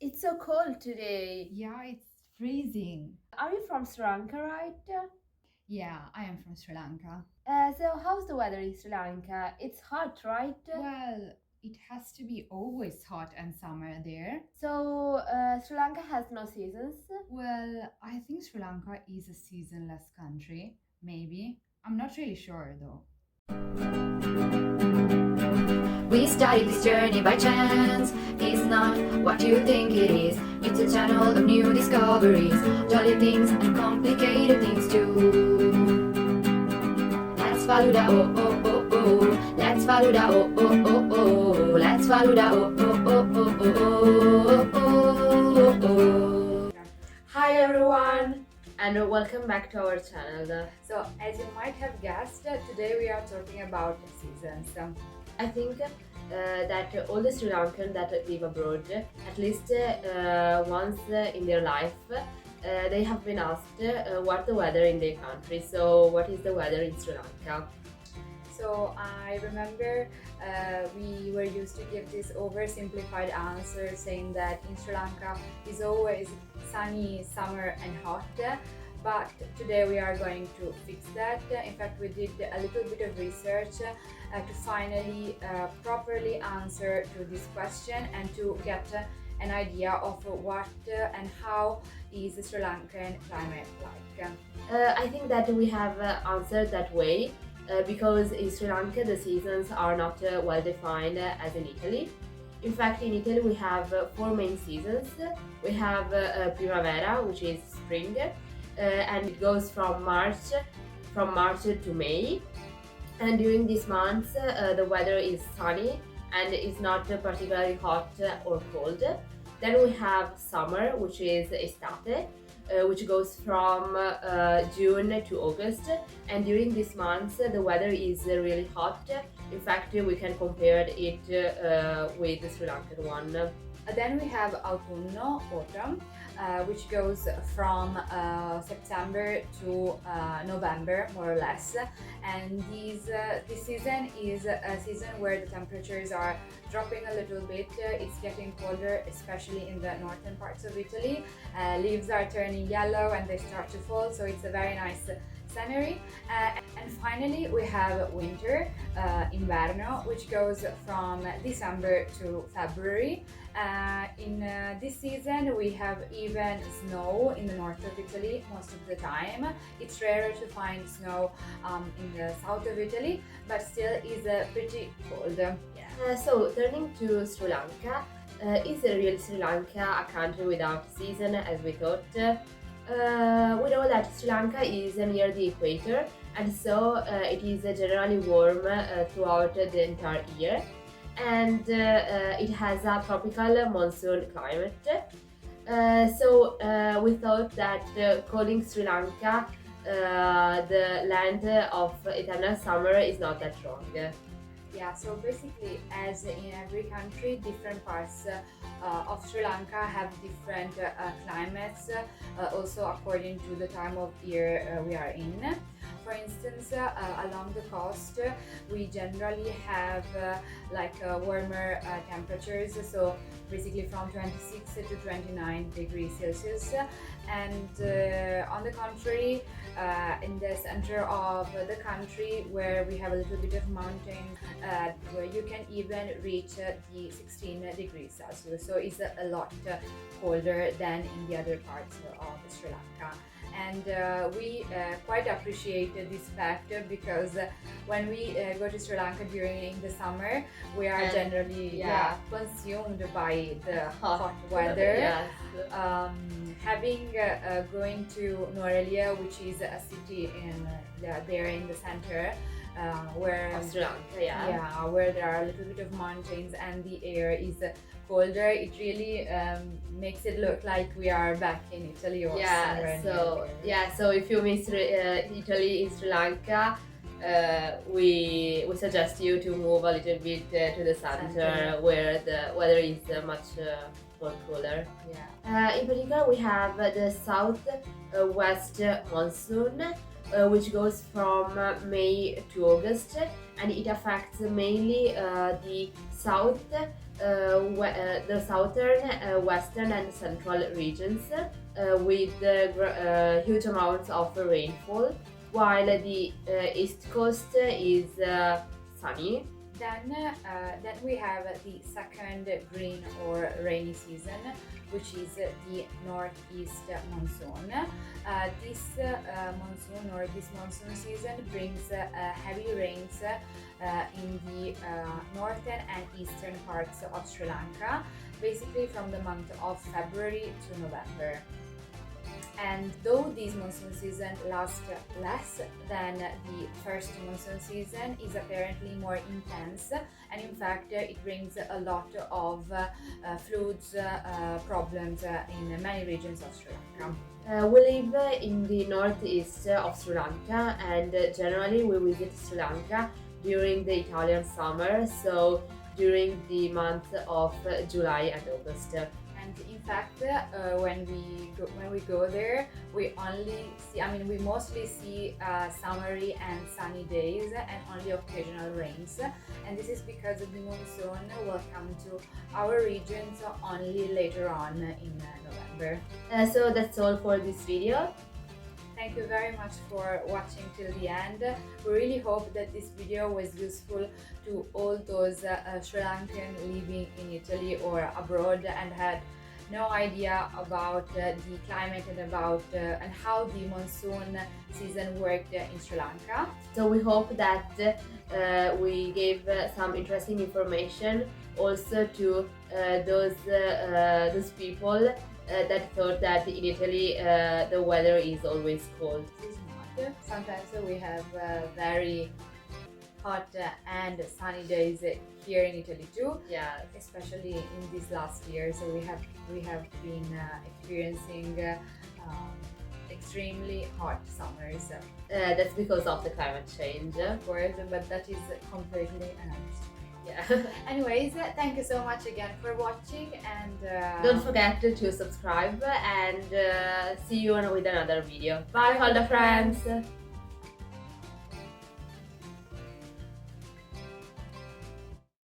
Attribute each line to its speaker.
Speaker 1: It's so cold today.
Speaker 2: Yeah, it's freezing.
Speaker 1: Are you from Sri Lanka, right?
Speaker 2: Yeah, I am from Sri Lanka.
Speaker 1: So how's the weather in Sri Lanka? It's hot, right?
Speaker 2: Well, it has to be always hot and summer there.
Speaker 1: So Sri Lanka has no seasons.
Speaker 2: Well, I think Sri Lanka is a seasonless country. Maybe. I'm not really sure though.
Speaker 3: We started this journey by chance. It's not what you think it is. It's a channel of new discoveries, jolly things and complicated things too. Let's Falooda, oh oh oh oh. Let's Falooda, oh oh oh oh. Let's Falooda, oh oh oh oh oh oh oh.
Speaker 1: Hi everyone, and welcome back to our channel.
Speaker 2: So, as you might have guessed, today we are talking about seasons.
Speaker 1: I think that all the Sri Lankans that live abroad, at least once in their life, they have been asked what the weather in their country. So, what is the weather in Sri Lanka?
Speaker 2: So I remember we were used to give this oversimplified answer saying that in Sri Lanka is always sunny, summer and hot. But today we are going to fix that. In fact, we did a little bit of research to finally properly answer to this question and to get an idea of what and how is the Sri Lankan climate like.
Speaker 1: I think that we have answered that way because in Sri Lanka the seasons are not well defined as in Italy. In fact, in Italy we have four main seasons. We have Primavera, which is spring, and it goes from March to May. And during these months, the weather is sunny and it's not particularly hot or cold. Then we have summer, which is estate, which goes from June to August. And during these months, the weather is really hot. In fact, we can compare it with the Sri Lankan one.
Speaker 2: Then we have autunno, autumn, which goes from September to November, more or less. And this season is a season where the temperatures are dropping a little bit. It's getting colder, especially in the northern parts of Italy. Leaves are turning yellow and they start to fall, so it's a very nice scenery. And finally we have winter, inverno, which goes from December to February. In this season we have even snow in the north of Italy most of the time. It's rarer to find snow in the south of Italy, but still is pretty cold.
Speaker 1: So, turning to Sri Lanka, is the real Sri Lanka a country without season as we thought? We know that Sri Lanka is near the equator, and so it is generally warm throughout the entire year, and it has a tropical monsoon climate. So we thought that calling Sri Lanka the land of eternal summer is not that wrong.
Speaker 2: Yeah, so basically, as in every country, different parts of Sri Lanka have different climates, also according to the time of year we are in. For instance, along the coast, we generally have warmer temperatures, so basically from 26 to 29 degrees Celsius. And on the contrary, in the center of the country, where we have a little bit of mountain, where you can even reach the 16 degrees Celsius. So it's a lot colder than in the other parts of Sri Lanka. And we quite appreciate this fact because when we go to Sri Lanka during the summer, we are generally consumed by the hot weather.
Speaker 1: Yes.
Speaker 2: Having going to Norelia, which is a city there in the center, where
Speaker 1: Of Sri Lanka,
Speaker 2: where there are a little bit of mountains and the air is colder, it really makes it look like we are back in Italy or somewhere near there.
Speaker 1: So if you miss Italy in Sri Lanka, we suggest you to move a little bit to the center where the weather is much more cooler. In particular, we have the south west monsoon, which goes from May to August, and it affects mainly the south the southern, western, and central regions with huge amounts of rainfall, while the east coast is sunny.
Speaker 2: Then we have the second green or rainy season, which is the northeast monsoon. This monsoon season brings heavy rains in the northern and eastern parts of Sri Lanka, basically from the month of February to November. And though this monsoon season lasts less than the first monsoon season, is apparently more intense, and in fact it brings a lot of floods problems in many regions of Sri Lanka.
Speaker 1: We live in the northeast of Sri Lanka, and generally we visit Sri Lanka during the Italian summer, so during the month of July and August.
Speaker 2: And in fact, when we go there, we mostly see summery and sunny days and only occasional rains. And this is because the monsoon will come to our regions only later on in November.
Speaker 1: So that's all for this video.
Speaker 2: Thank you very much for watching till the end. We really hope that this video was useful to all those Sri Lankan living in Italy or abroad and had no idea about the climate and about and how the monsoon season worked in Sri Lanka.
Speaker 1: So we hope that we gave some interesting information also to those people that thought that in Italy the weather is always cold.
Speaker 2: It's not. Sometimes we have very hot and sunny days here in Italy too.
Speaker 1: Yeah,
Speaker 2: especially in this last year. So we have been experiencing extremely hot summers.
Speaker 1: that's because of the climate change.
Speaker 2: Of course, but that is completely ununderstood.
Speaker 1: Yeah.
Speaker 2: Anyways, thank you so much again for watching, and
Speaker 1: don't forget to subscribe and see you with another video. Bye, Falooda Friends!